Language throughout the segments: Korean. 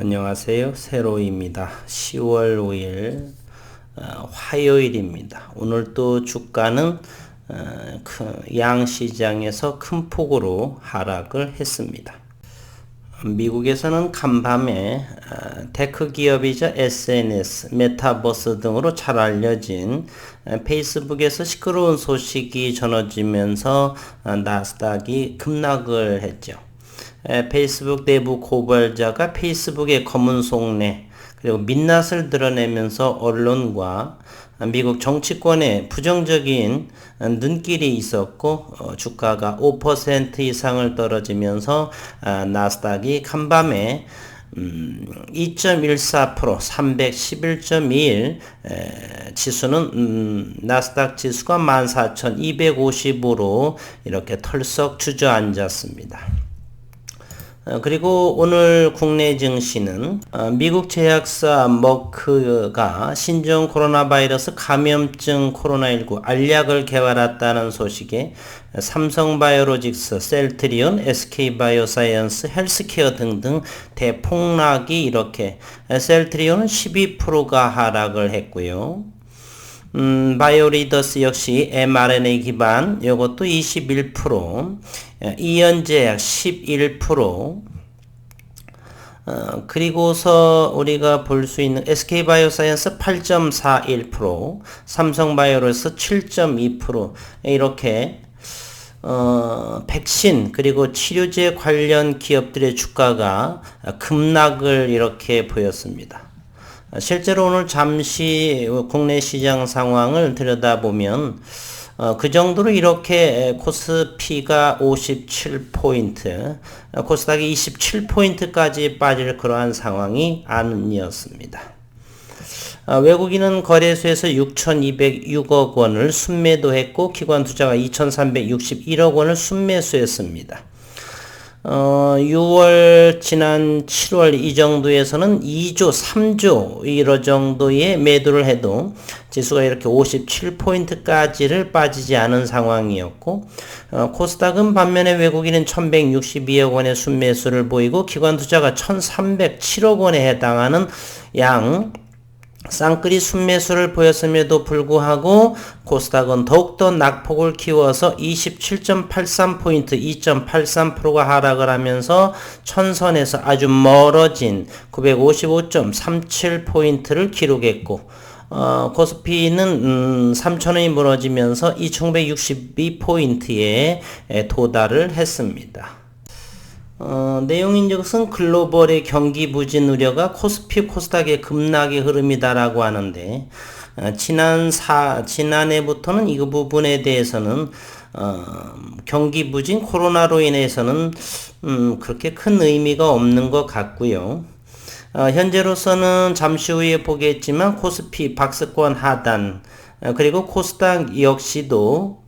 안녕하세요. 세로입니다. 10월 5일 화요일입니다. 오늘 또 주가는 양시장에서 큰 폭으로 하락을 했습니다. 미국에서는 간밤에 테크 기업이자 SNS, 메타버스 등으로 잘 알려진 페이스북에서 시끄러운 소식이 전해지면서 나스닥이 급락을 했죠. 페이스북 내부 고발자가 페이스북의 검은 속내 그리고 민낯을 드러내면서 언론과 미국 정치권에 부정적인 눈길이 있었고 주가가 5% 이상을 떨어지면서 나스닥이 간밤에 2.14% 311.21 지수는 나스닥 지수가 14,250으로 이렇게 털썩 주저앉았습니다. 그리고 오늘 국내 증시는 미국 제약사 머크가 신종 코로나 바이러스 감염증 코로나19 알약을 개발했다는 소식에 삼성바이오로직스, 셀트리온, SK바이오사이언스, 헬스케어 등등 대폭락이 이렇게 셀트리온은 12%가 하락을 했고요. 바이오리더스 역시 mRNA 기반 요것도 21%, 이연제약 11%, 그리고서 우리가 볼 수 있는 SK바이오사이언스 8.41%, 삼성바이오로스 7.2% 이렇게 백신 그리고 치료제 관련 기업들의 주가가 급락을 이렇게 보였습니다. 실제로 오늘 잠시 국내 시장 상황을 들여다보면 그 정도로 이렇게 코스피가 57포인트, 코스닥이 27포인트까지 빠질 그러한 상황이 아니었습니다. 외국인은 거래소에서 6,206억 원을 순매도했고 기관 투자가 2,361억 원을 순매수했습니다. 6월 지난 7월 이 정도에서는 2조 3조 이런 정도의 매도를 해도 지수가 이렇게 57포인트까지를 빠지지 않은 상황이었고 코스닥은 반면에 외국인은 1162억 원의 순매수를 보이고 기관 투자가 1307억 원에 해당하는 쌍끌이 순매수를 보였음에도 불구하고 코스닥은 더욱더 낙폭을 키워서 27.83포인트 2.83%가 하락을 하면서 천선에서 아주 멀어진 955.37포인트를 기록했고 코스피는 3,000원이 무너지면서 2,162포인트에 도달을 했습니다. 내용인 것은 글로벌의 경기 부진 우려가 코스피 코스닥의 급락의 흐름이다라고 하는데 지난해부터는 이 부분에 대해서는 경기 부진 코로나로 인해서는 그렇게 큰 의미가 없는 것 같고요. 현재로서는 잠시 후에 보겠지만 코스피 박스권 하단 그리고 코스닥 역시도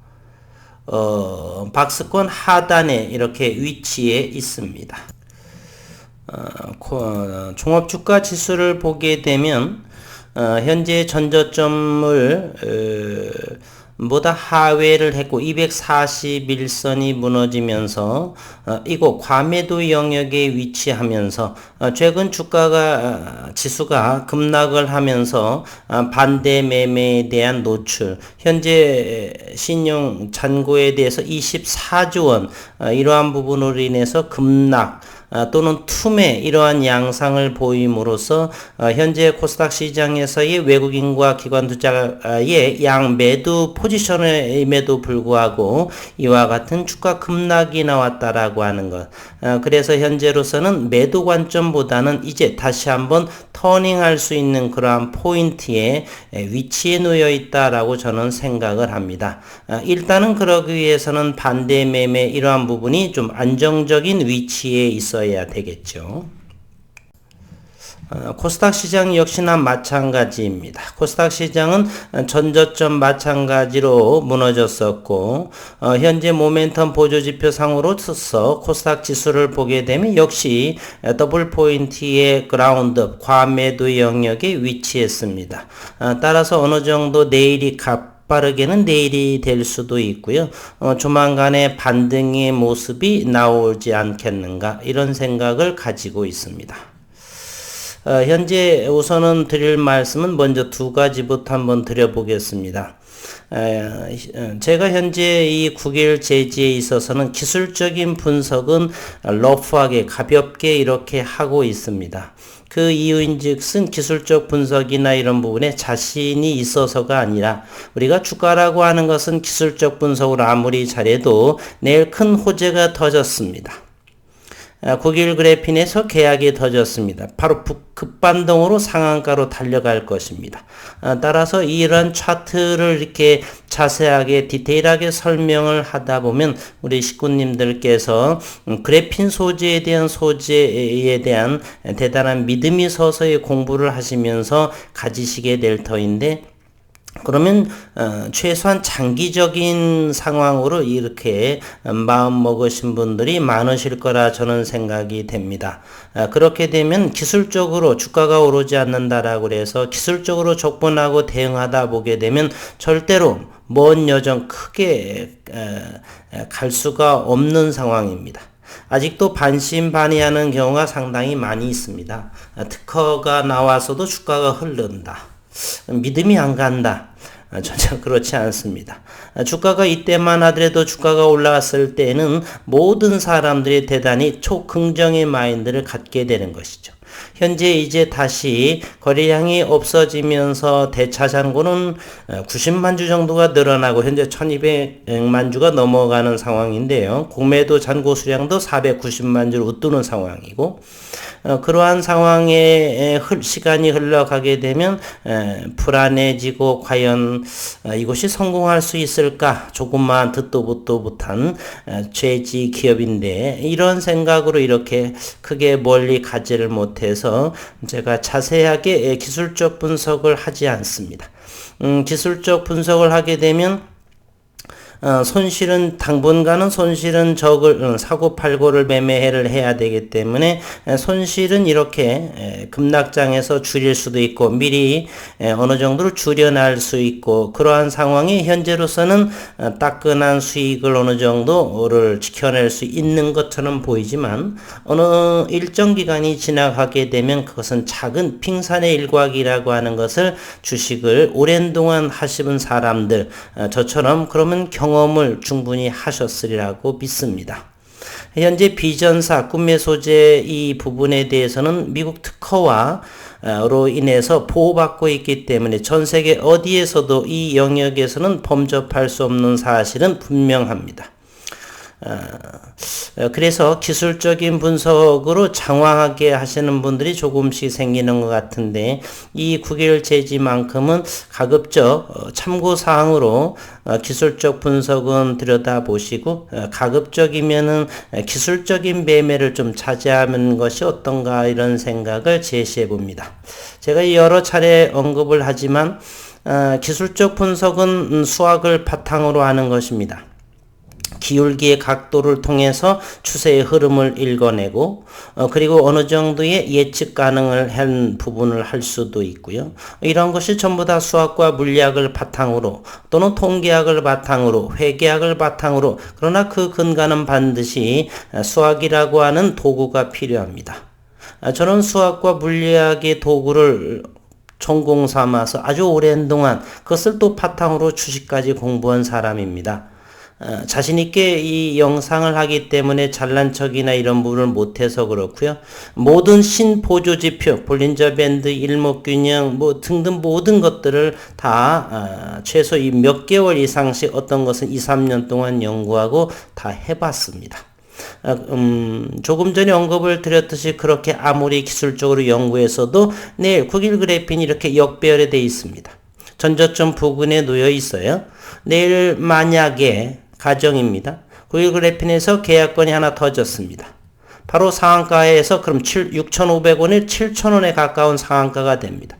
박스권 하단에 이렇게 위치해 있습니다. 종합주가 지수를 보게 되면 현재 전저점을 보다 하회를 했고 241선이 무너지면서 이곳 과매도 영역에 위치하면서 최근 지수가 급락을 하면서 반대 매매에 대한 노출, 현재 신용 잔고에 대해서 24조 원 이러한 부분으로 인해서 급락 또는 투매 이러한 양상을 보임으로써 현재 코스닥 시장에서의 외국인과 기관 투자의 양매도 포지션임에도 불구하고 이와 같은 주가 급락이 나왔다라고 하는 것. 그래서 현재로서는 매도 관점보다는 이제 다시 한번 터닝할 수 있는 그러한 포인트에 위치해 놓여 있다라고 저는 생각을 합니다. 일단은 그러기 위해서는 반대 매매 이러한 부분이 좀 안정적인 위치에 있어야 되겠죠. 코스닥 시장 역시나 마찬가지입니다. 코스닥 시장은 전저점 마찬가지로 무너졌었고 현재 모멘텀 보조지표 상으로서 코스닥 지수를 보게 되면 역시 더블 포인트의 그라운드 과매도 영역에 위치했습니다. 따라서 어느 정도 내일이 빠르게는 내일이 될 수도 있고요. 조만간에 반등의 모습이 나오지 않겠는가 이런 생각을 가지고 있습니다. 현재 우선은 드릴 말씀은 먼저 두 가지부터 한번 드려보겠습니다. 제가 현재 이 국일 제지에 있어서는 기술적인 분석은 러프하게 가볍게 이렇게 하고 있습니다. 그 이유인즉슨 기술적 분석이나 이런 부분에 자신이 있어서가 아니라 우리가 주가라고 하는 것은 기술적 분석으로 아무리 잘해도 내일 큰 호재가 터졌습니다. 국일 그래핀에서 계약이 터졌습니다. 바로 급반동으로 상한가로 달려갈 것입니다. 따라서 이런 차트를 이렇게 자세하게 디테일하게 설명을 하다 보면 우리 식구님들께서 그래핀 소재에 대한 대단한 믿음이 서서히 공부를 하시면서 가지시게 될 터인데, 그러면 최소한 장기적인 상황으로 이렇게 마음 먹으신 분들이 많으실 거라 저는 생각이 됩니다. 그렇게 되면 기술적으로 주가가 오르지 않는다라고 해서 기술적으로 접근하고 대응하다 보게 되면 절대로 먼 여정 크게 갈 수가 없는 상황입니다. 아직도 반신반의하는 경우가 상당히 많이 있습니다. 특허가 나와서도 주가가 흐른다. 믿음이 안 간다. 전혀 그렇지 않습니다. 주가가 이때만 하더라도 주가가 올라갔을 때는 모든 사람들이 대단히 초긍정의 마인드를 갖게 되는 것이죠. 현재 이제 다시 거래량이 없어지면서 대차잔고는 90만 주 정도가 늘어나고 현재 1200만 주가 넘어가는 상황인데요. 공매도 잔고 수량도 490만 주를 웃도는 상황이고, 그러한 상황에 시간이 흘러가게 되면 불안해지고 과연 이것이 성공할 수 있을까? 조금만 듣도 보도 못한 죄지 기업인데 이런 생각으로 이렇게 크게 멀리 가지를 못해서 제가 자세하게 기술적 분석을 하지 않습니다. 기술적 분석을 하게 되면 손실은 당분간은 손실은 사고팔고를 매매를 해야 되기 때문에 손실은 이렇게 급락장에서 줄일 수도 있고 미리 어느 정도로 줄여날 수 있고, 그러한 상황이 현재로서는 따끈한 수익을 어느 정도를 지켜낼 수 있는 것처럼 보이지만 어느 일정 기간이 지나가게 되면 그것은 작은 빙산의 일각이라고 하는 것을 주식을 오랜 동안 하시는 사람들 저처럼 그러면 경험을 충분히 하셨으리라고 믿습니다. 현재 비전사, 꿈의 소재 이 부분에 대해서는 미국 특허로 인해서 보호받고 있기 때문에 전 세계 어디에서도 이 영역에서는 범접할 수 없는 사실은 분명합니다. 그래서 기술적인 분석으로 장황하게 하시는 분들이 조금씩 생기는 것 같은데, 이 국일 제지만큼은 가급적 참고사항으로 기술적 분석은 들여다보시고 가급적이면은 기술적인 매매를 좀 자제하는 것이 어떤가 이런 생각을 제시해 봅니다. 제가 여러 차례 언급을 하지만 기술적 분석은 수학을 바탕으로 하는 것입니다. 기울기의 각도를 통해서 추세의 흐름을 읽어내고 그리고 어느 정도의 예측 가능을 한 부분을 할 수도 있고요. 이런 것이 전부 다 수학과 물리학을 바탕으로 또는 통계학을 바탕으로 회계학을 바탕으로, 그러나 그 근간은 반드시 수학이라고 하는 도구가 필요합니다. 저는 수학과 물리학의 도구를 전공 삼아서 아주 오랜 동안 그것을 또 바탕으로 주식까지 공부한 사람입니다. 자신있게 이 영상을 하기 때문에 잘난 척이나 이런 부분을 못해서 그렇고요. 모든 신보조지표, 볼린저 밴드, 일목균형 등등 모든 것들을 다 최소 이 몇 개월 이상씩 어떤 것은 2, 3년 동안 연구하고 다 해봤습니다. 조금 전에 언급을 드렸듯이 그렇게 아무리 기술적으로 연구해서도 내일 국일 그래핀이 이렇게 역배열에 되어 있습니다. 전저점 부근에 놓여 있어요. 내일 만약에 가정입니다. 국일 그래핀에서 계약권이 하나 터졌습니다. 바로 상한가에서 그럼 6,500원에 7,000원에 가까운 상한가가 됩니다.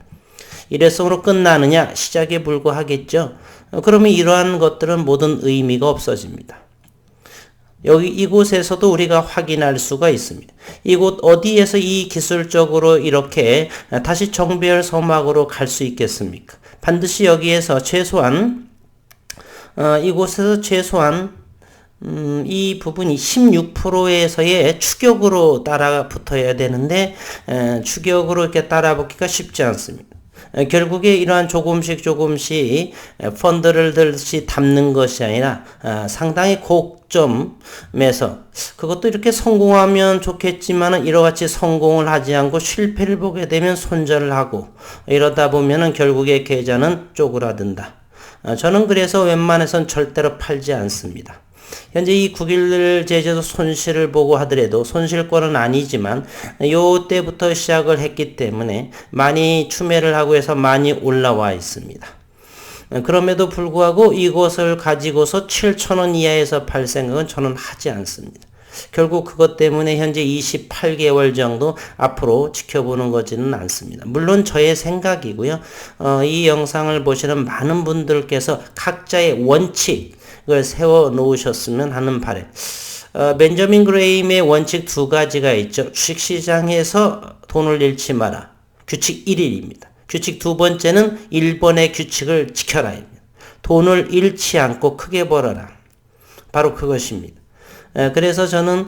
일회성으로 끝나느냐? 시작에 불과하겠죠. 그러면 이러한 것들은 모든 의미가 없어집니다. 이곳에서도 우리가 확인할 수가 있습니다. 이곳 어디에서 이 기술적으로 이렇게 다시 정배열 서막으로 갈 수 있겠습니까? 반드시 여기에서 최소한 이곳에서 최소한 이 부분이 16%에서의 추격으로 따라 붙어야 되는데 추격으로 이렇게 따라 붙기가 쉽지 않습니다. 결국에 이러한 조금씩 펀드를 들듯이 담는 것이 아니라 상당히 고점에서 그것도 이렇게 성공하면 좋겠지만 이러같이 성공을 하지 않고 실패를 보게 되면 손절을 하고 이러다 보면은 결국에 계좌는 쪼그라든다. 저는 그래서 웬만해선 절대로 팔지 않습니다. 현재 이 9일 제재도 손실을 보고 하더라도 손실권은 아니지만 요 때부터 시작을 했기 때문에 많이 추매를 하고 해서 많이 올라와 있습니다. 그럼에도 불구하고 이것을 가지고서 7,000원 이하에서 팔 생각은 저는 하지 않습니다. 결국 그것 때문에 현재 28개월 정도 앞으로 지켜보는 거지는 않습니다. 물론 저의 생각이고요. 이 영상을 보시는 많은 분들께서 각자의 원칙을 세워 놓으셨으면 하는 바람. 벤저민 그레임의 원칙 두 가지가 있죠. 주식시장에서 돈을 잃지 마라. 규칙 1일입니다. 규칙 두 번째는 1번의 규칙을 지켜라. 돈을 잃지 않고 크게 벌어라. 바로 그것입니다. 그래서 저는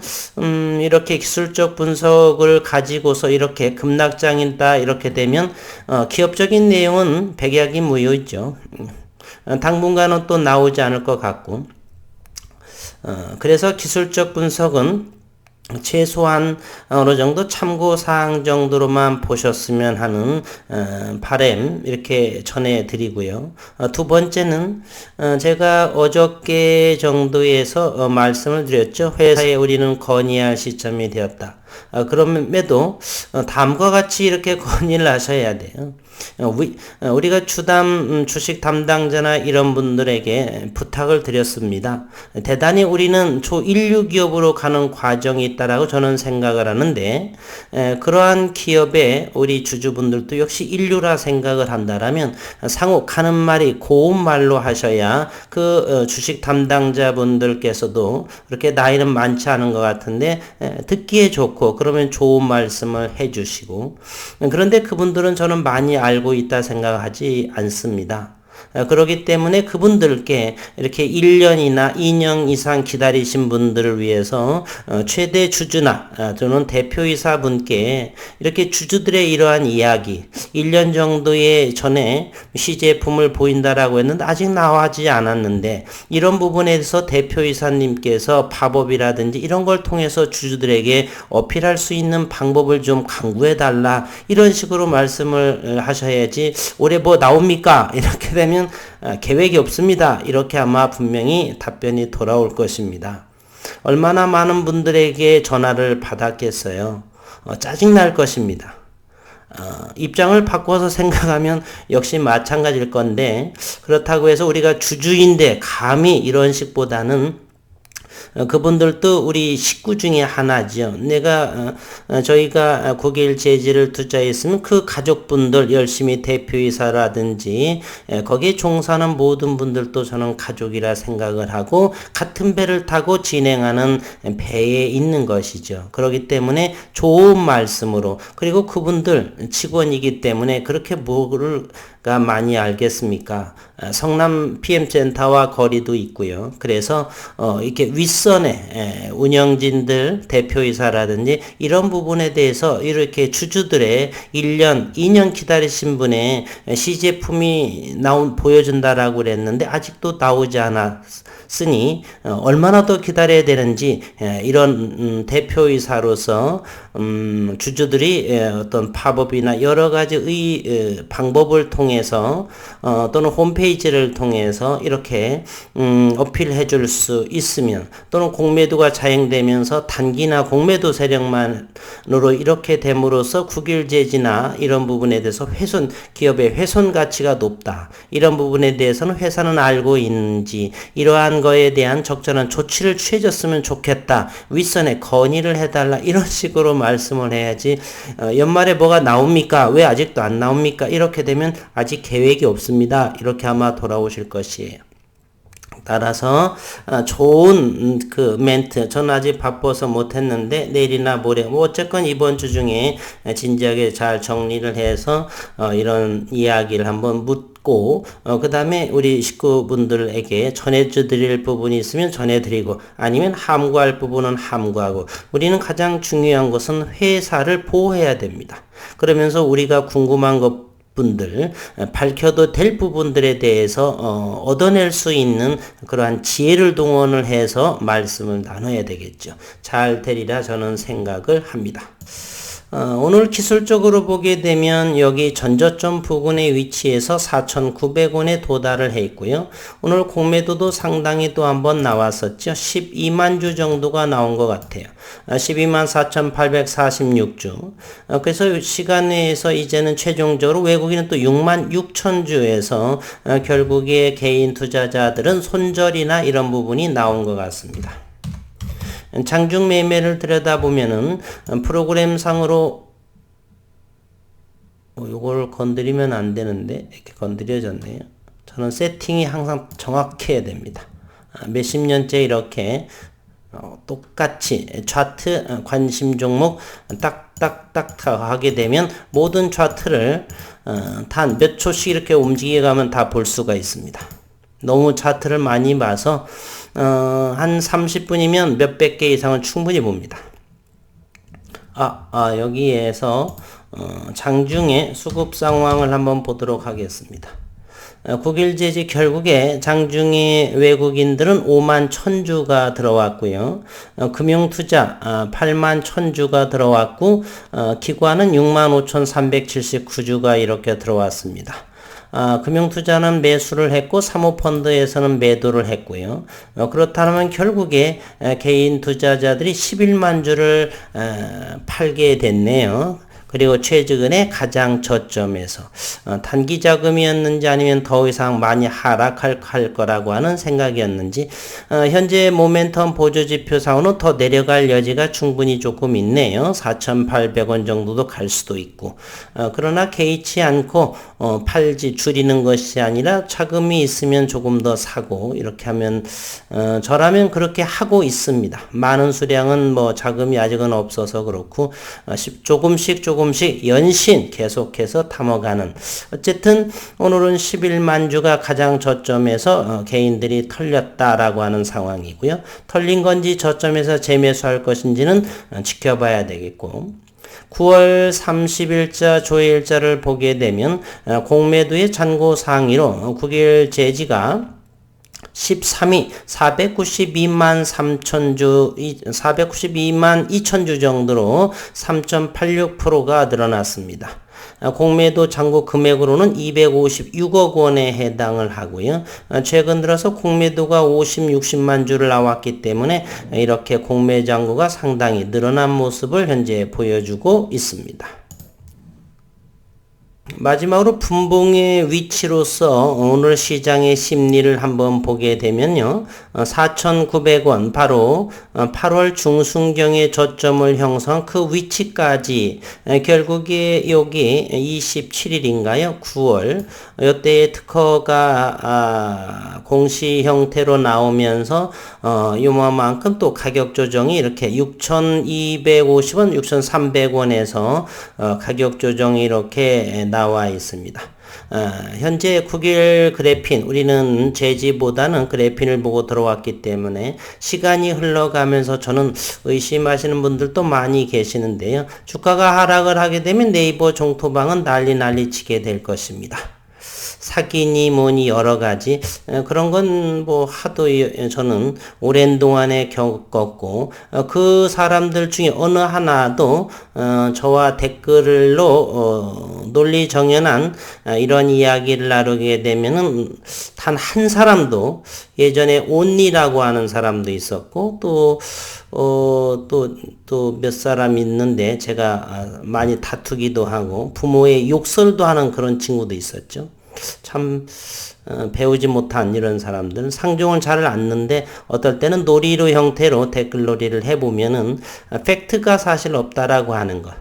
이렇게 기술적 분석을 가지고서 이렇게 급락장이다 이렇게 되면 기업적인 내용은 백약이 무효있죠. 당분간은 또 나오지 않을 것 같고 그래서 기술적 분석은 최소한 어느 정도 참고사항 정도로만 보셨으면 하는 바람 이렇게 전해드리고요. 두 번째는 제가 어저께 정도에서 말씀을 드렸죠. 회사에 우리는 건의할 시점이 되었다. 그럼에도 다음과 같이 이렇게 건의를 하셔야 돼요. 우리가 주식 담당자나 이런 분들에게 부탁을 드렸습니다. 대단히 우리는 초인류 기업으로 가는 과정이 있다라고 저는 생각을 하는데 그러한 기업에 우리 주주분들도 역시 인류라 생각을 한다라면 상호 가는 말이 고운 말로 하셔야 그 주식 담당자분들께서도 그렇게 나이는 많지 않은 것 같은데 듣기에 좋고 그러면 좋은 말씀을 해주시고 그런데 그분들은 저는 많이 알고 있다 생각하지 않습니다. 그렇기 때문에 그분들께 이렇게 1년이나 2년 이상 기다리신 분들을 위해서 최대 주주나 저는 대표이사 분께 이렇게 주주들의 이러한 이야기 1년 정도의 전에 시제품을 보인다라고 했는데 아직 나오지 않았는데 이런 부분에 대해서 대표이사님께서 팝업이라든지 이런 걸 통해서 주주들에게 어필할 수 있는 방법을 좀 강구해 달라 이런 식으로 말씀을 하셔야지 올해 뭐 나옵니까? 이렇게 되면 계획이 없습니다. 이렇게 아마 분명히 답변이 돌아올 것입니다. 얼마나 많은 분들에게 전화를 받았겠어요. 짜증날 것입니다. 입장을 바꿔서 생각하면 역시 마찬가지일 건데 그렇다고 해서 우리가 주주인데 감히 이런 식보다는 그분들도 우리 식구 중에 하나죠. 저희가 9일 제지를 투자했으면 그 가족분들 열심히 대표이사라든지 거기에 종사하는 모든 분들도 저는 가족이라 생각을 하고 같은 배를 타고 진행하는 배에 있는 것이죠. 그렇기 때문에 좋은 말씀으로 그리고 그분들 직원이기 때문에 그렇게 뭐가 많이 알겠습니까? 성남 PM센터와 거리도 있고요. 그래서 이렇게 윗선에 운영진들 대표이사라든지 이런 부분에 대해서 이렇게 주주들의 1년, 2년 기다리신 분의 시제품이 보여준다라고 그랬는데 아직도 나오지 않았으니 얼마나 더 기다려야 되는지 이런 대표이사로서 주주들이 어떤 팝업이나 여러 가지 방법을 통해서 또는 홈페이지를 통해서 이렇게 어필해 줄 수 있으면 또는 공매도가 자행되면서 단기나 공매도 세력만으로 이렇게 됨으로써 국유제지나 이런 부분에 대해서 기업의 훼손 가치가 높다. 이런 부분에 대해서는 회사는 알고 있는지 이러한 거에 대한 적절한 조치를 취해줬으면 좋겠다. 윗선에 건의를 해달라. 이런 식으로 말씀을 해야지 연말에 뭐가 나옵니까? 왜 아직도 안 나옵니까? 이렇게 되면 아직 계획이 없습니다. 이렇게 아마 돌아오실 것이에요. 따라서 좋은 그 멘트 저는 아직 바빠서 못했는데 내일이나 모레 어쨌건 이번 주 중에 진지하게 잘 정리를 해서 이런 이야기를 한번 묻고 듣고 그 다음에 우리 식구분들에게 전해드릴 부분이 있으면 전해드리고 아니면 함구할 부분은 함구하고 우리는 가장 중요한 것은 회사를 보호해야 됩니다. 그러면서 우리가 궁금한 것 분들 밝혀도 될 부분들에 대해서 얻어낼 수 있는 그러한 지혜를 동원을 해서 말씀을 나눠야 되겠죠. 잘 되리라 저는 생각을 합니다. 오늘 기술적으로 보게 되면 여기 전저점 부근의 위치에서 4,900원에 도달을 해 있고요. 오늘 공매도도 상당히 또 한번 나왔었죠. 12만 주 정도가 나온 것 같아요. 12만 4,846주. 그래서 시간 내에서 이제는 최종적으로 외국인은 또 6만 6천 주에서 결국에 개인 투자자들은 손절이나 이런 부분이 나온 것 같습니다. 장중 매매를 들여다보면은 프로그램상으로 요걸 건드리면 안 되는데 이렇게 건드려졌네요. 저는 세팅이 항상 정확해야 됩니다. 몇십 년째 이렇게 똑같이 차트 관심 종목 딱딱딱 하게 되면 모든 차트를 단 몇 초씩 이렇게 움직여 가면 다 볼 수가 있습니다. 너무 차트를 많이 봐서 한 30분이면 몇백 개 이상은 충분히 봅니다. 여기에서 장중의 수급 상황을 한번 보도록 하겠습니다. 9일 제지 결국에 장중에 외국인들은 5만 1000주가 들어왔고요. 금융투자 8만 1000주가 들어왔고 기관은 6만 5379주가 이렇게 들어왔습니다. 금융투자는 매수를 했고 사모펀드에서는 매도를 했고요. 그렇다면 결국에 개인 투자자들이 11만 주를 팔게 됐네요. 그리고 최근에 가장 저점에서 단기 자금이었는지 아니면 더 이상 많이 하락할 거라고 하는 생각이었는지 현재 모멘텀 보조지표상으로 더 내려갈 여지가 충분히 조금 있네요. 4,800원 정도도 갈 수도 있고 그러나 개의치 않고 팔지 줄이는 것이 아니라 차금이 있으면 조금 더 사고 이렇게 하면 저라면 그렇게 하고 있습니다. 많은 수량은 뭐 자금이 아직은 없어서 그렇고 조금씩 연신 계속해서 담아가는 어쨌든 오늘은 11만 주가 가장 저점에서 개인들이 털렸다라고 하는 상황이고요. 털린 건지 저점에서 재매수할 것인지는 지켜봐야 되겠고 9월 30일자 조회일자를 보게 되면 공매도의 잔고 상위로 9일 제지가 13위 492만 3천주 492만 2천주 정도로 3.86%가 늘어났습니다. 공매도 잔고 금액으로는 256억 원에 해당을 하고요. 최근 들어서 공매도가 60만 주를 나왔기 때문에 이렇게 공매 잔고가 상당히 늘어난 모습을 현재 보여주고 있습니다. 마지막으로 분봉의 위치로서 오늘 시장의 심리를 한번 보게 되면요. 4,900원 바로 8월 중순경의 저점을 형성한 그 위치까지 결국에 여기 27일인가요? 9월 이때의 특허가 공시 형태로 나오면서 요만큼 또 가격 조정이 이렇게 6,250원, 6,300원에서 가격 조정이 이렇게 나와 있습니다. 현재 9일 그래핀 우리는 제지보다는 그래핀을 보고 들어왔기 때문에 시간이 흘러가면서 저는 의심하시는 분들도 많이 계시는데요. 주가가 하락을 하게 되면 네이버 종토방은 난리 치게 될 것입니다. 사기니 뭐니 여러 가지 그런 건 뭐 하도 저는 오랜 동안에 겪었고 그 사람들 중에 어느 하나도 저와 댓글로 논리정연한 이런 이야기를 나누게 되면은 단 한 사람도 예전에 온리라고 하는 사람도 있었고 또 몇 사람 있는데 제가 많이 다투기도 하고 부모의 욕설도 하는 그런 친구도 있었죠. 참 배우지 못한 이런 사람들 상종을 잘 않는데 어떨 때는 놀이로 형태로 댓글놀이를 해보면은 팩트가 사실 없다라고 하는 것.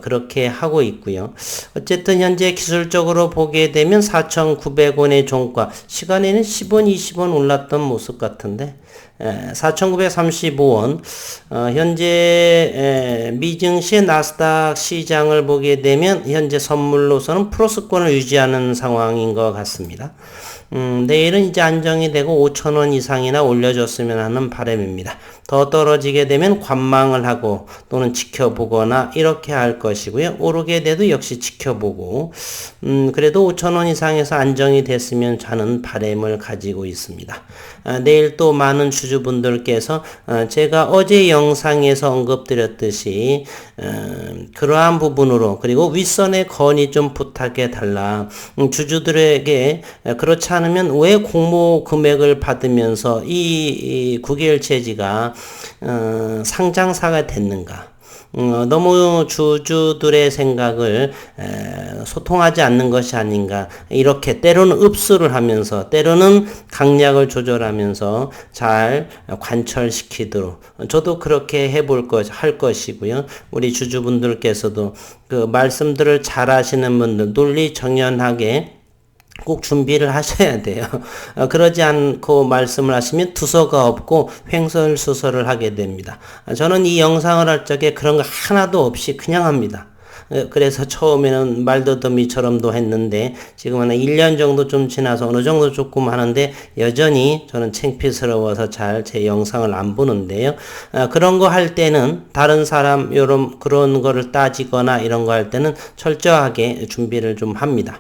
그렇게 하고 있고요. 어쨌든 현재 기술적으로 보게 되면 4,900원의 종가, 시간에는 10원, 20원 올랐던 모습 같은데 4,935원. 현재 미증시 나스닥 시장을 보게 되면 현재 선물로서는 플러스권을 유지하는 상황인 것 같습니다. 내일은 이제 안정이 되고 5,000원 이상이나 올려줬으면 하는 바람입니다. 더 떨어지게 되면 관망을 하고 또는 지켜보거나 이렇게 할 것이고요. 오르게 돼도 역시 지켜보고 그래도 5,000원 이상에서 안정이 됐으면 하는 바람을 가지고 있습니다. 내일 또 많은 주주분들께서 제가 어제 영상에서 언급드렸듯이 그러한 부분으로 그리고 윗선의 건의 좀 부탁해 달라. 주주들에게 그렇지 않으면 왜 공모 금액을 받으면서 이 국유일체지가 상장사가 됐는가? 너무 주주들의 생각을 소통하지 않는 것이 아닌가, 이렇게 때로는 읍수를 하면서 때로는 강약을 조절하면서 잘 관철시키도록 저도 그렇게 할 것이고요. 우리 주주분들께서도 그 말씀들을 잘 하시는 분들 논리정연하게 꼭 준비를 하셔야 돼요. 그러지 않고 말씀을 하시면 두서가 없고 횡설수설을 하게 됩니다. 저는 이 영상을 할 적에 그런 거 하나도 없이 그냥 합니다. 그래서 처음에는 말더듬이처럼도 했는데 지금은 1년 정도 좀 지나서 어느 정도 조금 하는데 여전히 저는 창피스러워서 잘 제 영상을 안 보는데요. 그런 거 할 때는 다른 사람 그런 거를 따지거나 이런 거 할 때는 철저하게 준비를 좀 합니다.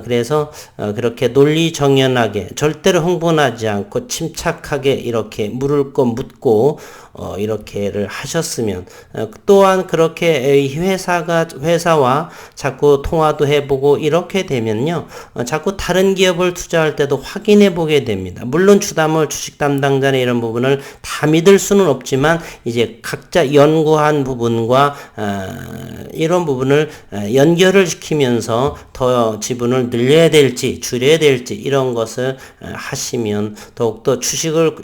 그래서 그렇게 논리정연하게 절대로 흥분하지 않고 침착하게 이렇게 물을 거 묻고 이렇게를 하셨으면 또한 그렇게 회사와 자꾸 통화도 해보고 이렇게 되면요 자꾸 다른 기업을 투자할 때도 확인해 보게 됩니다. 물론 주담을 주식 담당자나 이런 부분을 다 믿을 수는 없지만 이제 각자 연구한 부분과 이런 부분을 연결을 시키면서 더 지분을 늘려야 될지 줄여야 될지 이런 것을 하시면 더욱더 주식을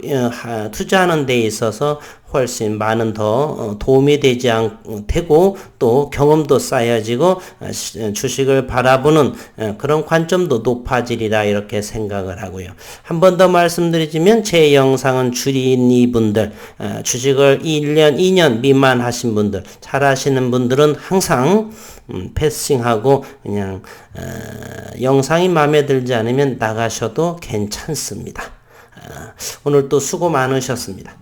투자하는 데 있어서 훨씬 많은 더 도움이 되고 또 경험도 쌓여지고 주식을 바라보는 그런 관점도 높아지리라 이렇게 생각을 하고요. 한 번 더 말씀드리자면 제 영상은 주린이 분들 주식을 1년 2년 미만 하신 분들 잘 하시는 분들은 항상 패싱하고 그냥 영상이 마음에 들지 않으면 나가셔도 괜찮습니다. 오늘 또 수고 많으셨습니다.